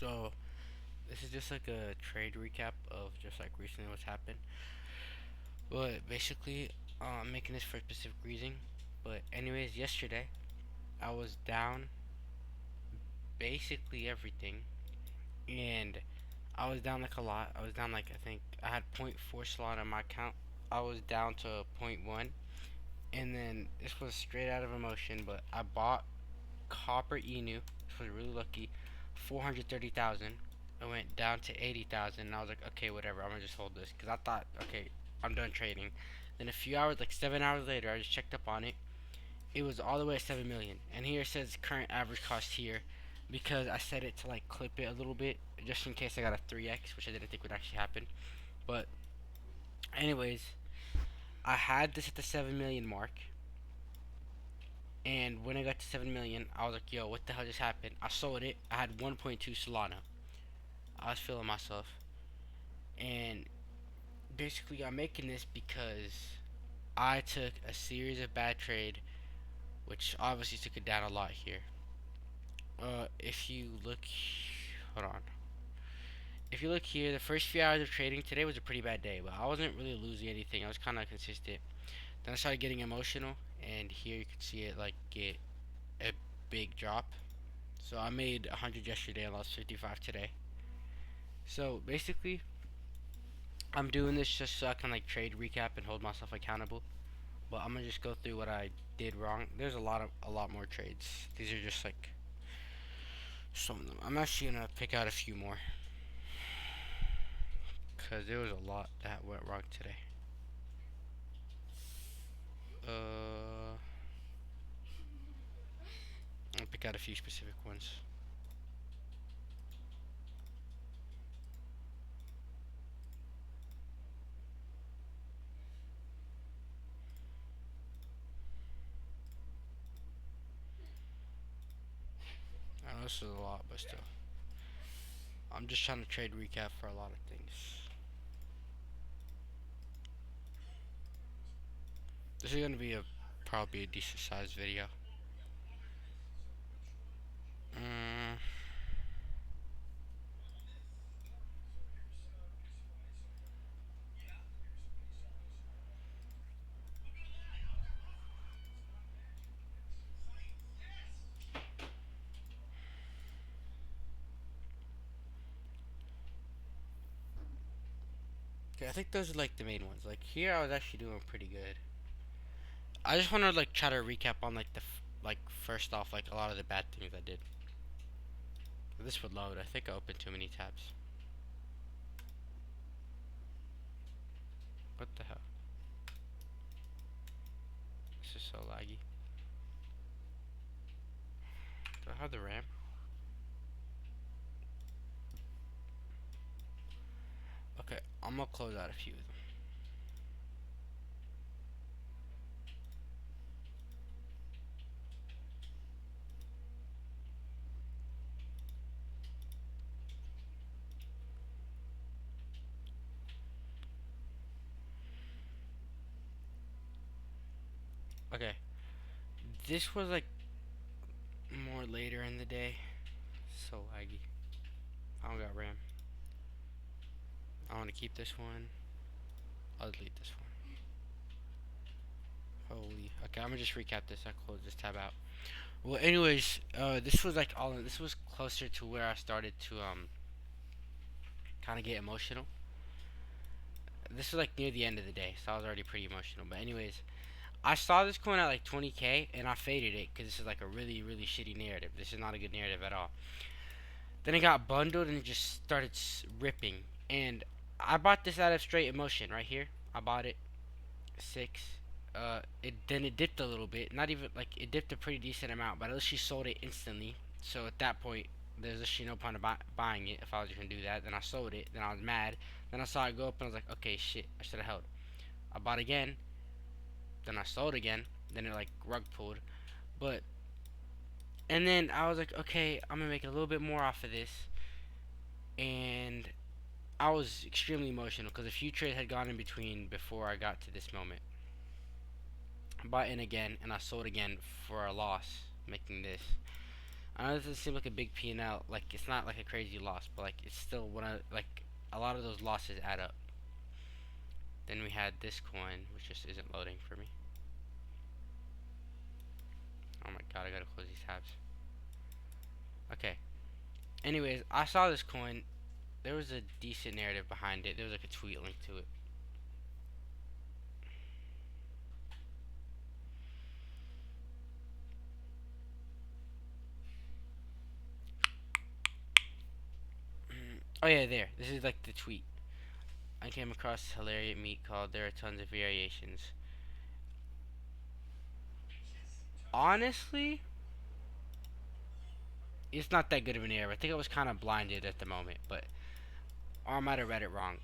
So this is just like a trade recap of just like recently what's happened. But basically, I'm making this for a specific reason. But anyways, yesterday I was down basically everything, and I was down like a lot. I was down like I think I had point 0.4 slot on my account. I was down to point 0.1, and then this was straight out of emotion. But I bought Copper Inu. This was really lucky. 430,000. I went down to 80,000, and I was like, okay, whatever. I'm gonna just hold this because I thought, okay, I'm done trading. Then a few hours, like 7 hours later, I just checked up on it. It was all the way at 7 million, and here it says current average cost here, because I set it to like clip it a little bit just in case I got a 3x, which I didn't think would actually happen. But anyways, I had this at the 7 million mark, and when I got to 7 million, I was like, yo, what the hell just happened? I sold it. I had 1.2 Solana. I was feeling myself. And basically, I'm making this because I took a series of bad trade, which obviously took it down a lot here. If you look, hold on. If you look here, the first few hours of trading today was a pretty bad day, but I wasn't really losing anything. I was kind of consistent. Then I started getting emotional, and here you can see it like get a big drop. So I made 100 yesterday and lost 55 today. So basically, I'm doing this just so I can like trade recap and hold myself accountable. But I'm gonna just go through what I did wrong. There's a lot more trades. These are just like some of them. I'm actually gonna pick out a few more because there was a lot that went wrong today. Uh, I'll pick out a few specific ones. I know this is a lot, but still, I'm just trying to trade recap for a lot of things. This is gonna be a probably a decent sized video. Mm, okay, I think those are like the main ones. Like here, I was actually doing pretty good. I just want to like try to recap on like like first off like a lot of the bad things I did. This would load. I think I opened too many tabs. What the hell? This is so laggy. Do I have the RAM? Okay, I'm gonna close out a few of them. Okay, this was like more later in the day. So laggy. I don't got RAM. I want to keep this one. I'll delete this one. Holy. Okay, I'm gonna just recap this. I close this tab out. Well, anyways, this was like all. This was closer to where I started to kind of get emotional. This was like near the end of the day, so I was already pretty emotional. But anyways, I saw this coin at like 20k, and I faded it because this is like a really really shitty narrative. This is not a good narrative at all. Then it got bundled and it just started ripping. And I bought this out of straight emotion right here. I bought it 6. It dipped a little bit. Not even like it dipped a pretty decent amount, but at least she sold it instantly. So at that point, there's actually no point of buying it if I was just gonna do that. Then I sold it. Then I was mad. Then I saw it go up and I was like, okay, shit, I should have held. I bought again. Then I sold again. Then it like rug pulled. But and then I was like, okay, I'm gonna make a little bit more off of this. And I was extremely emotional because a few trades had gone in between before I got to this moment. I bought in again and I sold again for a loss, making this. I know this doesn't seem like a big P&L, like it's not like a crazy loss, but like it's still one of like a lot of those losses add up. Then we had this coin, which just isn't loading for me. Oh my god, I gotta close these tabs. Okay. Anyways, I saw this coin. There was a decent narrative behind it. There was like a tweet link to it. Oh yeah, there. This is like the tweet. I came across this hilarious meat called There Are Tons of Variations. Honestly, it's not that good of an error. I think I was kind of blinded at the moment, but or I might have read it wrong.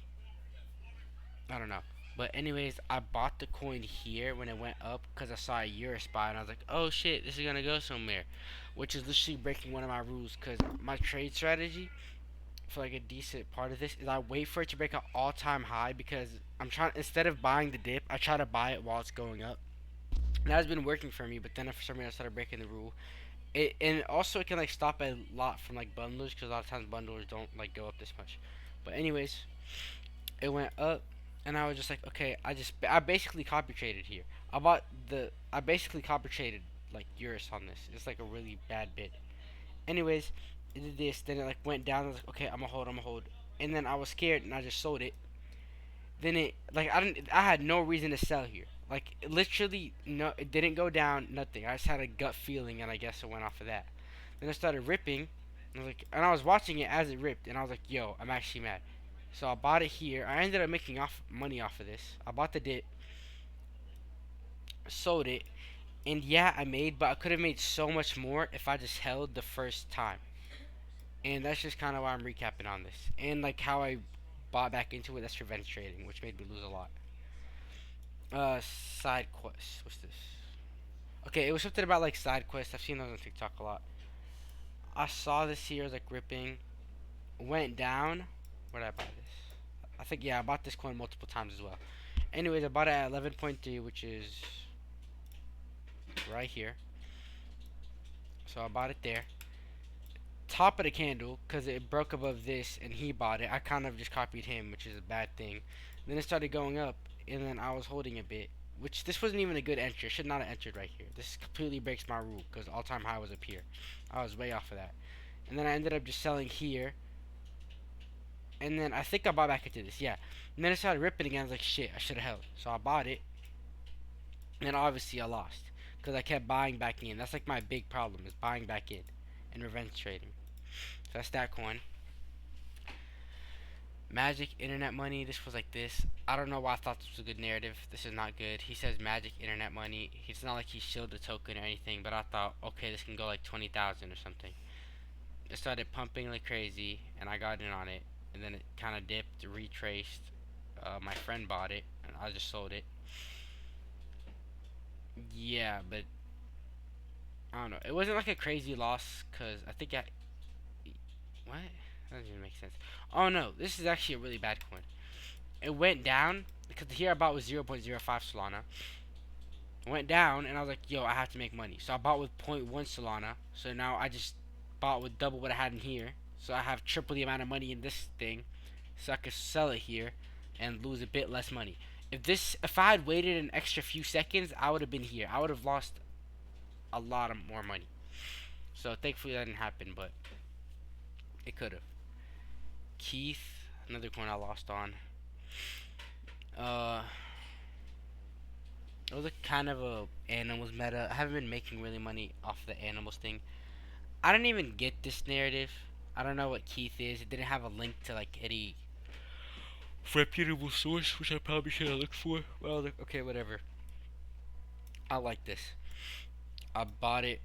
I don't know. But anyways, I bought the coin here when it went up because I saw a Euro spy and I was like, oh shit, this is gonna go somewhere, which is literally breaking one of my rules because my trade strategy for like a decent part of this is I wait for it to break an all-time high because I'm trying instead of buying the dip, I try to buy it while it's going up. And that has been working for me, but then for some reason I started breaking the rule. And also it can like stop a lot from like bundlers because a lot of times bundlers don't like go up this much. But anyways, it went up, and I was just like, okay, I basically copy traded here. I basically copy traded like Eurus on this. It's like a really bad bid. Anyways, it did this, then it like went down. I was like, okay, I'm gonna hold, and then I was scared and I just sold it. Then it like I had no reason to sell here. Like literally no, it didn't go down, nothing. I just had a gut feeling, and I guess it went off of that. Then it started ripping. And I was watching it as it ripped, and I was like, yo, I'm actually mad. So I bought it here. I ended up making off money off of this. I bought the dip, sold it, and yeah, I made, but I could have made so much more if I just held the first time. And that's just kind of why I'm recapping on this. And like how I bought back into it, that's revenge trading, which made me lose a lot. Side quest. What's this? Okay, it was something about like side quests. I've seen those on TikTok a lot. I saw this here, like ripping, went down. Where did I buy this? I think yeah, I bought this coin multiple times as well. Anyways, I bought it at 11.3, which is right here. So I bought it there. Top of the candle, because it broke above this and he bought it. I kind of just copied him, which is a bad thing. Then it started going up, and then I was holding a bit. Which this wasn't even a good entry. I should not have entered right here. This completely breaks my rule, because all-time high was up here. I was way off of that. And then I ended up just selling here. And then I think I bought back into this, yeah. And then it started ripping again. I was like, shit, I should have held. So I bought it. And then obviously I lost. Because I kept buying back in. That's like my big problem, is buying back in. And revenge trading. So that's that coin. Magic Internet Money. This was like this. I don't know why I thought this was a good narrative. This is not good. He says Magic Internet Money. It's not like he shielded the token or anything, but I thought, okay, this can go like 20,000 or something. It started pumping like crazy, and I got in on it. And then it kind of dipped, retraced. My friend bought it, and I just sold it. Yeah, but I don't know. It wasn't like a crazy loss, because I think I. What? That doesn't even make sense. Oh no, this is actually a really bad coin. It went down because here I bought with 0.05 Solana. It went down and I was like, yo, I have to make money. So I bought with zero point 0.1 Solana. So now I just bought with double what I had in here. So I have triple the amount of money in this thing. So I could sell it here and lose a bit less money. If I had waited an extra few seconds, I would have been here. I would have lost a lot of more money. So thankfully that didn't happen, but it could have. Keith, another coin I lost on. Uh, it was a kind of a animals meta. I haven't been making really money off the animals thing. I didn't even get this narrative. I don't know what Keith is. It didn't have a link to like any reputable source, which I probably should have looked for. Well, okay, whatever. I like this. I bought it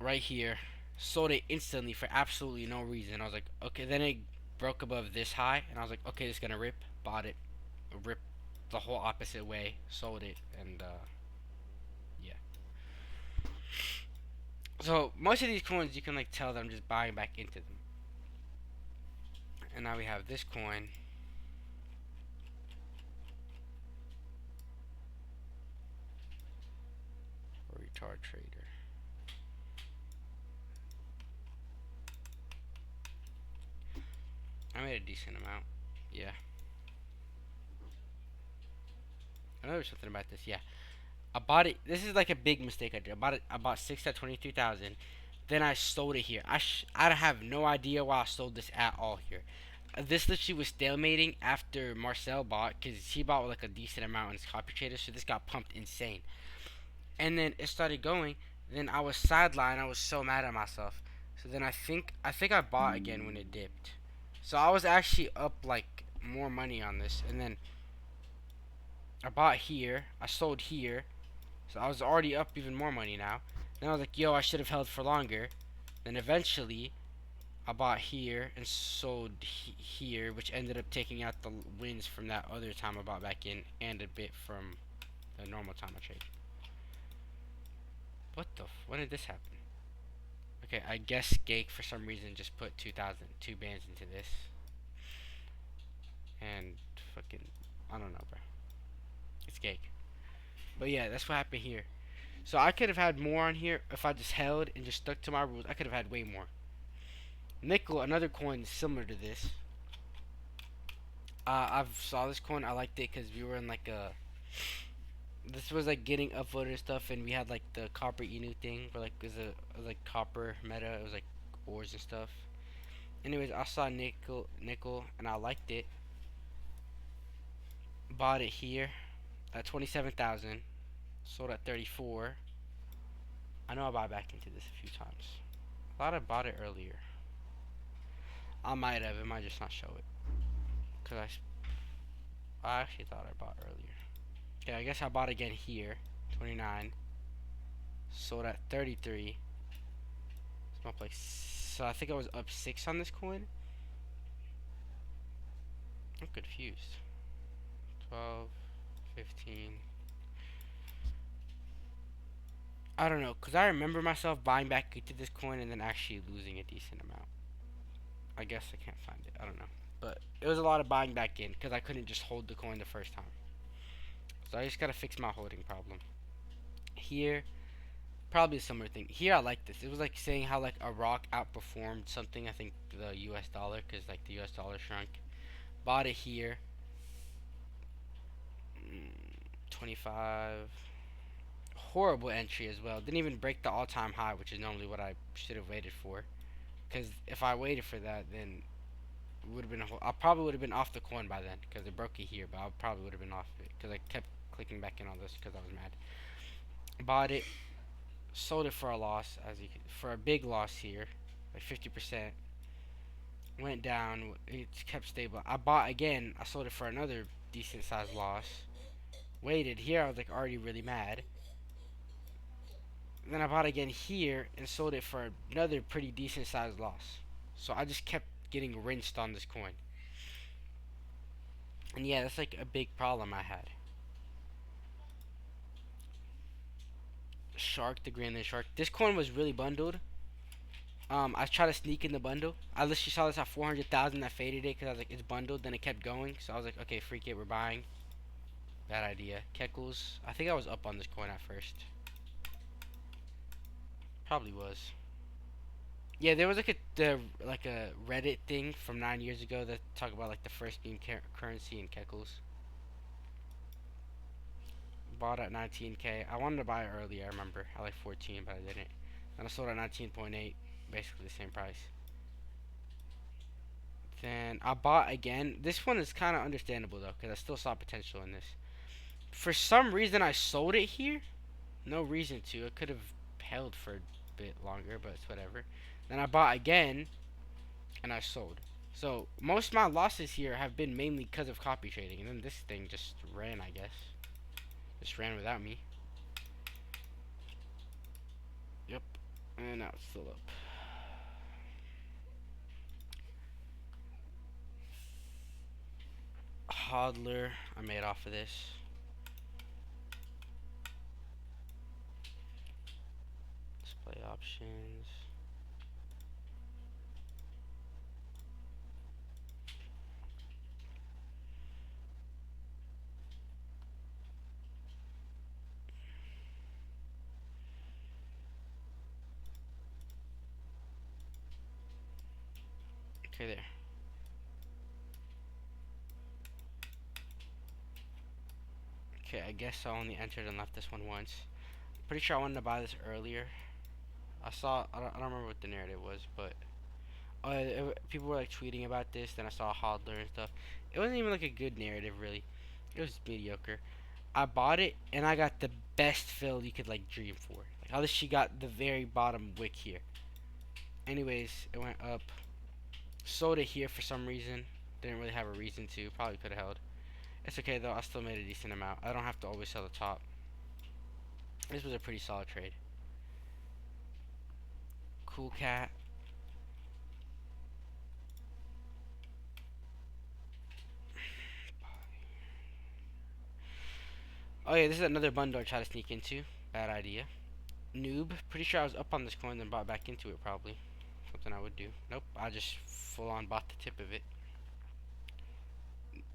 right here, sold it instantly for absolutely no reason. I was like, okay. Then it broke above this high, and I was like, okay, it's gonna rip. Bought it, rip the whole opposite way, sold it, and yeah. So most of these coins, you can like tell that I'm just buying back into them. And now we have this coin. Retard trader. I made a decent amount. Yeah. I know there's something about this. Yeah. I bought it. This is like a big mistake I did. I bought it. I bought six at 23,000. Then I sold it here. I have no idea why I sold this at all here. This literally was stalemating after Marcel bought because he bought like a decent amount in his copy trader. So this got pumped insane. And then it started going. Then I was sidelined. I was so mad at myself. So then I think I bought again when it dipped. So I was actually up like more money on this. And then I bought here. I sold here. So I was already up even more money now. Then I was like, yo, I should have held for longer. Then eventually, I bought here and sold here, which ended up taking out the wins from that other time I bought back in and a bit from the normal time I traded. What the when did this happen? Okay, I guess Gake for some reason just put 2,000, two bands into this. And fucking, I don't know, bro. It's Gake. But yeah, that's what happened here. So I could have had more on here if I just held and just stuck to my rules. I could have had way more. Nickel, another coin similar to this. I've saw this coin. I liked it because we were in like a. This was like getting upvoted and stuff, and we had like the copper Inu thing, where like it was like copper meta. It was like ores and stuff. Anyways, I saw nickel, and I liked it. Bought it here at 27,000. Sold at 34. I know I bought back into this a few times. I thought I bought it earlier. I might have. It might just not show it. Cause I actually thought I bought earlier. Okay, I guess I bought again here. 29. Sold at 33. So up like so I think I was up 6 on this coin. I'm confused. 12, 15. I don't know, cause I remember myself buying back into this coin and then actually losing a decent amount. I guess I can't find it. I don't know, but it was a lot of buying back in because I couldn't just hold the coin the first time. So I just gotta fix my holding problem. Here, probably a similar thing. Here I like this. It was like saying how like a rock outperformed something. I think the U.S. dollar, because like the U.S. dollar shrunk. Bought it here. 25. Horrible entry as well. Didn't even break the all-time high, which is normally what I should have waited for. Because if I waited for that, then it would have been. I probably would have been off the coin by then, because it broke it here. But I probably would have been off it because I kept clicking back in on this because I was mad. Bought it, sold it for a loss, for a big loss here, like 50%. Went down. It kept stable. I bought again. I sold it for another decent sized loss. Waited here. I was like already really mad. Then I bought again here and sold it for another pretty decent sized loss. So I just kept getting rinsed on this coin. And yeah, that's like a big problem I had. Shark, the Greenland Shark. This coin was really bundled. I tried to sneak in the bundle. I literally saw this at 400,000. I faded it because I was like, it's bundled. Then it kept going. So I was like, okay, freak it. We're buying. Bad idea. Keckles. I think I was up on this coin at first. Probably was. Yeah, there was like a Reddit thing from 9 years ago that talked about like the first meme currency in Keckles. Bought at 19K. I wanted to buy it earlier. I remember I like 14, but I didn't. Then I sold at 19.8, basically the same price. Then I bought again. This one is kind of understandable though, because I still saw potential in this. For some reason, I sold it here. No reason to. It could have held for a bit longer, but it's whatever. Then I bought again, and I sold. So most of my losses here have been mainly because of copy trading, and then this thing just ran, I guess. Just ran without me. Yep. And now it's still up. Hodler, I made off of this. Display options. Okay, there. Okay, I guess I only entered and left this one once. Pretty sure I wanted to buy this earlier. I don't remember what the narrative was, but people were like tweeting about this. Then I saw a hodler and stuff. It wasn't even like a good narrative, really. It was mediocre. I bought it and I got the best fill you could like dream for. Like how she got the very bottom wick here. Anyways, it went up. Sold it here for some reason. Didn't really have a reason to. Probably could have held. It's okay though. I still made a decent amount. I don't have to always sell the top. This was a pretty solid trade. Cool cat. Oh yeah, this is another bundle I try to sneak into. Bad idea. Noob. Pretty sure I was up on this coin then bought back into it probably. Something I would do. Nope. I just full on bought the tip of it.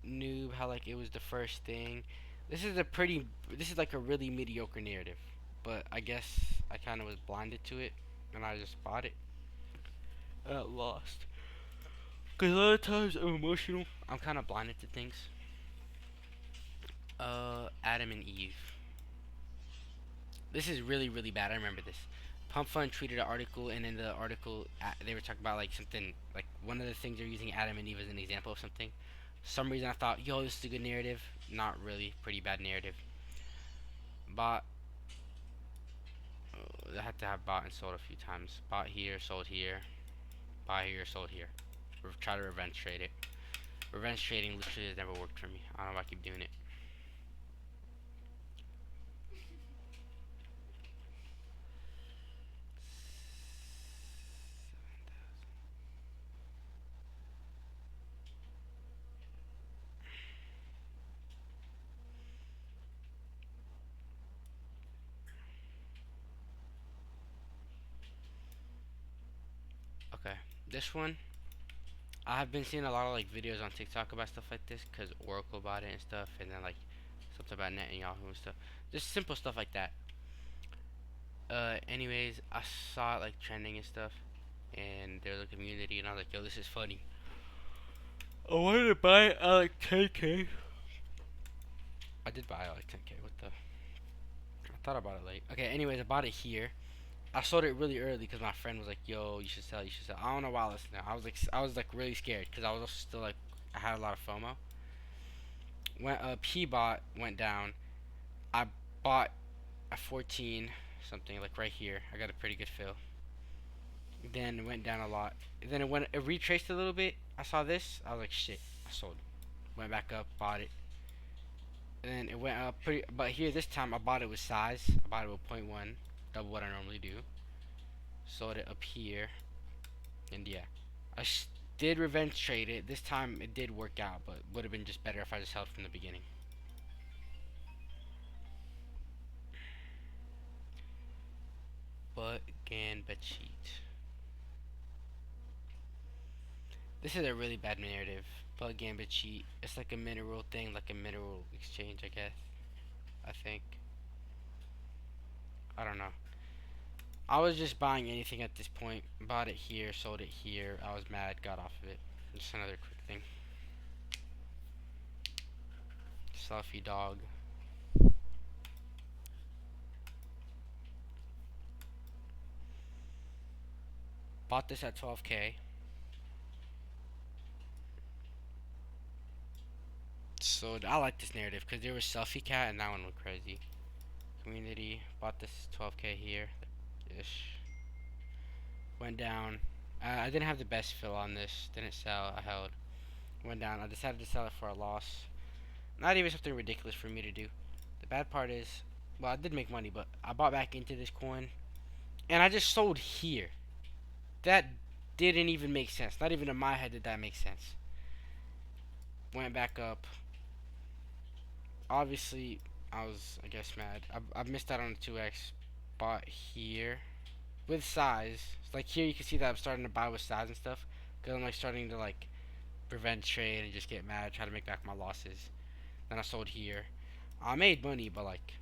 Noob. How like it was the first thing. This is a pretty. This is like a really mediocre narrative. But I guess I kind of was blinded to it, and I just bought it. Lost. Cause a lot of times I'm emotional. I'm kind of blinded to things. Adam and Eve. This is really, really bad. I remember this. Pump Fund tweeted an article, and in the article, they were talking about like something like one of the things they're using Adam and Eve as an example of something. For some reason, I thought, yo, this is a good narrative. Not really. Pretty bad narrative. Bought. I had to have bought and sold a few times. Bought here, sold here. Buy here, sold here. Try to revenge trade it. Revenge trading literally has never worked for me. I don't know if I keep doing it. Okay, this one I have been seeing a lot of like videos on TikTok about stuff like this because Oracle bought it and stuff, and then like something about Netanyahu and stuff. Just simple stuff like that. Anyways, I saw it like trending and stuff, and there was a community, and I was like, yo, this is funny. I wanted to buy it at like 10K. I did buy it like 10K. What the? I thought I bought it late. Okay, anyways, I bought it here. I sold it really early because my friend was like, "Yo, you should sell. You should sell." I don't know why I listened. I was like really scared because I was also still like, I had a lot of FOMO. When P bot went down, I bought a 14 something like right here. I got a pretty good fill. Then it went down a lot. Then it retraced a little bit. I saw this. I was like, shit. I sold. Went back up, bought it. And then it went up pretty. But here this time I bought it with size. I bought it with point 0.1, double what I normally do. Sold it up here, and yeah, I did revenge trade it. This time it did work out, but would have been just better if I just held from the beginning. But Gambit cheat. This is a really bad narrative. But Gambit cheat. It's like a mineral thing, like a mineral exchange, I guess. I think. I don't know. I was just buying anything at this point. Bought it here, sold it here. I was mad, got off of it. Just another quick thing. Selfie dog. Bought this at 12K. So I like this narrative because there was Selfie Cat and that one went crazy. Community. Bought this 12K here. Ish. Went down. I didn't have the best fill on this. Didn't sell. I held. Went down. I decided to sell it for a loss. Not even something ridiculous for me to do. The bad part is, well, I did make money, but I bought back into this coin, and I just sold here. That didn't even make sense. Not even in my head did that make sense. Went back up. Obviously, I was, I guess, mad. I missed out on the 2x. Bought here with size. Like here, you can see that I'm starting to buy with size and stuff. Cause I'm like starting to like revenge trade and just get mad, try to make back my losses. Then I sold here. I made money, but like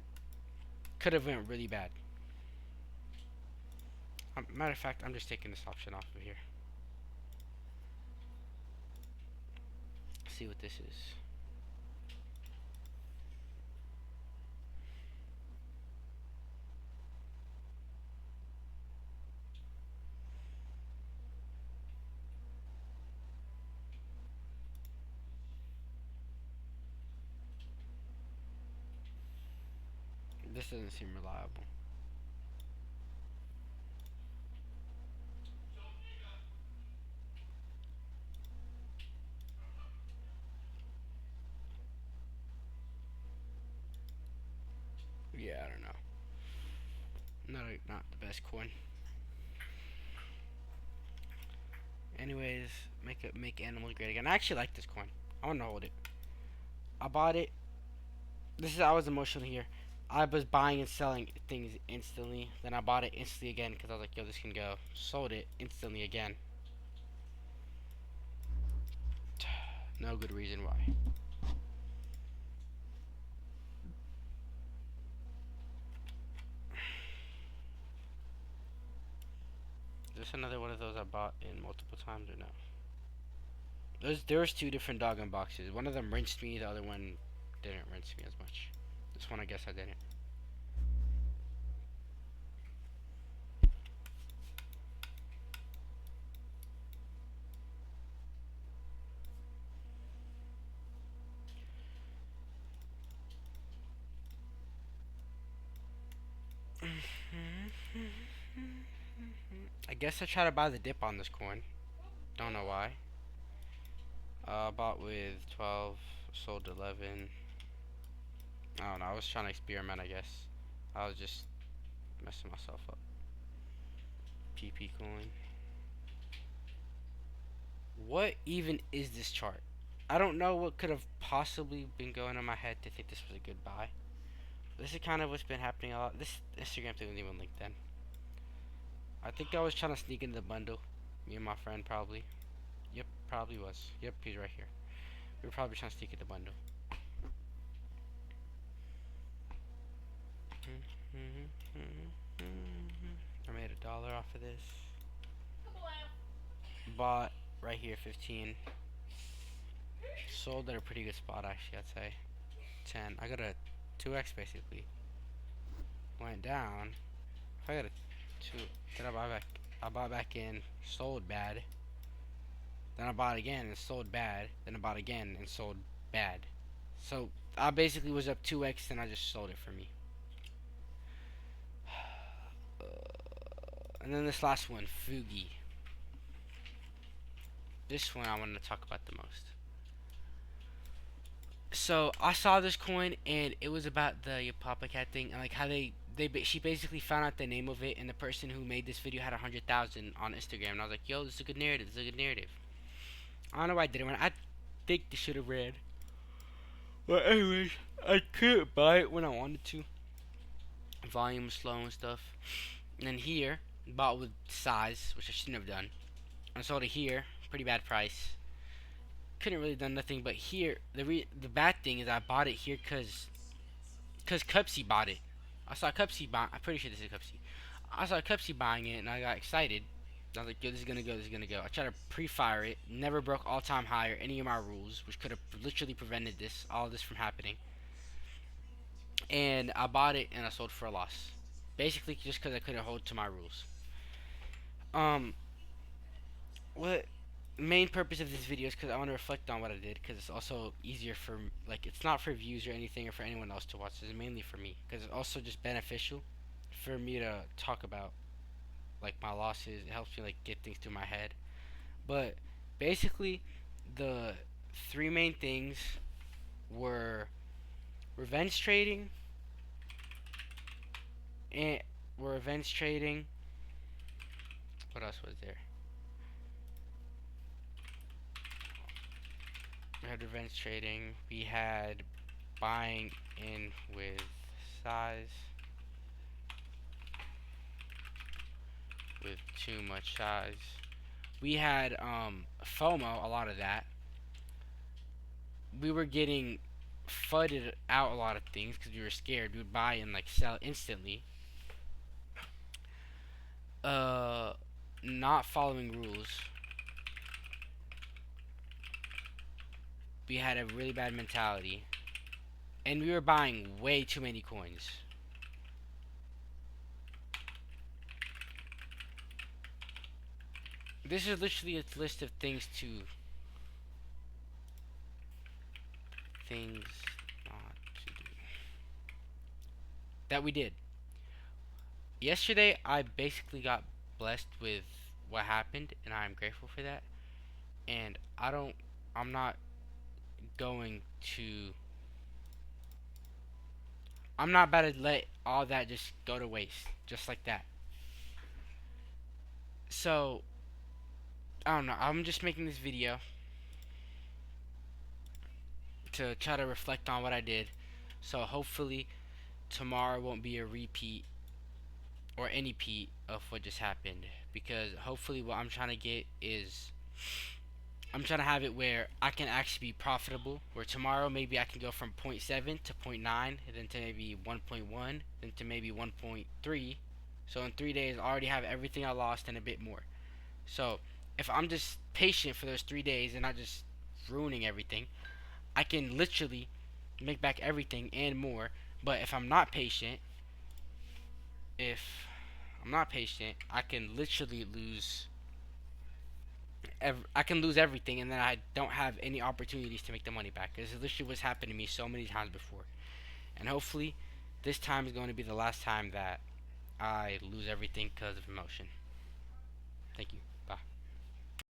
could have went really bad. Matter of fact, I'm just taking this option off of here. See what this is. This doesn't seem reliable. Yeah, I don't know. Not the best coin. Anyways, make animals great again. I actually like this coin. I want to hold it. I bought it. I was emotional here. I was buying and selling things instantly. Then I bought it instantly again because I was like, yo, this can go. Sold it instantly again. No good reason why. Is this another one of those I bought in multiple times or no? There was two different dog boxes. One of them rinsed me. The other one didn't rinse me as much. This one I guess I didn't. I guess I try to buy the dip on this coin. Don't know why. Bought with 12, sold 11. I don't know. I was trying to experiment, I guess. I was just messing myself up. PP coin. What even is this chart? I don't know what could have possibly been going in my head to think this was a good buy. This is kind of what's been happening a lot. This Instagram thing wasn't even linked then. I think I was trying to sneak in the bundle. Me and my friend probably. Yep, probably was. Yep, he's right here. We were probably trying to sneak in the bundle. I made $1 off of this. Bought right here 15. Sold at a pretty good spot actually, I'd say. 10. I got a 2x basically. Went down. If I got a 2, then I bought back in, sold bad. Then I bought again and sold bad. Then I bought again and sold bad. So I basically was up 2x and I just sold it for me. And then this last one, Fugi. This one I wanted to talk about the most. So I saw this coin and it was about the Papa Cat thing and like how she basically found out the name of it and the person who made this video had 100,000 on Instagram and I was like, yo, this is a good narrative. This is a good narrative. I don't know why I didn't. I think this should have read. But anyways, I couldn't buy it when I wanted to. Volume was slow and stuff. And then here, bought with size, which I shouldn't have done. I sold it here, pretty bad price. Couldn't really done nothing, but here the bad thing is I bought it here cause Cupsy bought it. I saw Cupsy buy. I'm pretty sure this is Cupsy. I saw Cupsy buying it, and I got excited. I was like, yo, this is gonna go. This is gonna go. I tried to pre-fire it. Never broke all-time high or any of my rules, which could have literally prevented all this from happening. And I bought it and I sold for a loss. Basically, just because I couldn't hold to my rules. Um, what main purpose of this video is because I want to reflect on what I did because it's also easier for like it's not for views or anything or for anyone else to watch. It's mainly for me because it's also just beneficial for me to talk about like my losses. It helps me like get things through my head. But basically, the three main things were revenge trading and were revenge trading. What else was there? We had revenge trading. We had buying in with size. With too much size. We had FOMO, a lot of that. We were getting fudded out a lot of things because we were scared. We would buy and like sell instantly. Not following rules. We had a really bad mentality. And we were buying way too many coins. This is literally a list of things not to do. that we did. Yesterday, I basically got blessed with what happened, and I'm grateful for that. And I'm not going to, I'm not about to let all that just go to waste, just like that. So, I don't know. I'm just making this video to try to reflect on what I did. So, hopefully, tomorrow won't be a repeat or any peat of what just happened. Because hopefully, what I'm trying to get is I'm trying to have it where I can actually be profitable. Where tomorrow maybe I can go from point 0.7 to point 0.9, and then to maybe 1.1, then to maybe 1.3. So in 3 days, I already have everything I lost and a bit more. So if I'm just patient for those 3 days and not just ruining everything, I can literally make back everything and more. But if I'm not patient, I can literally lose I can lose everything, and then I don't have any opportunities to make the money back. This is literally what's happened to me so many times before, and hopefully, this time is going to be the last time that I lose everything because of emotion. Thank you.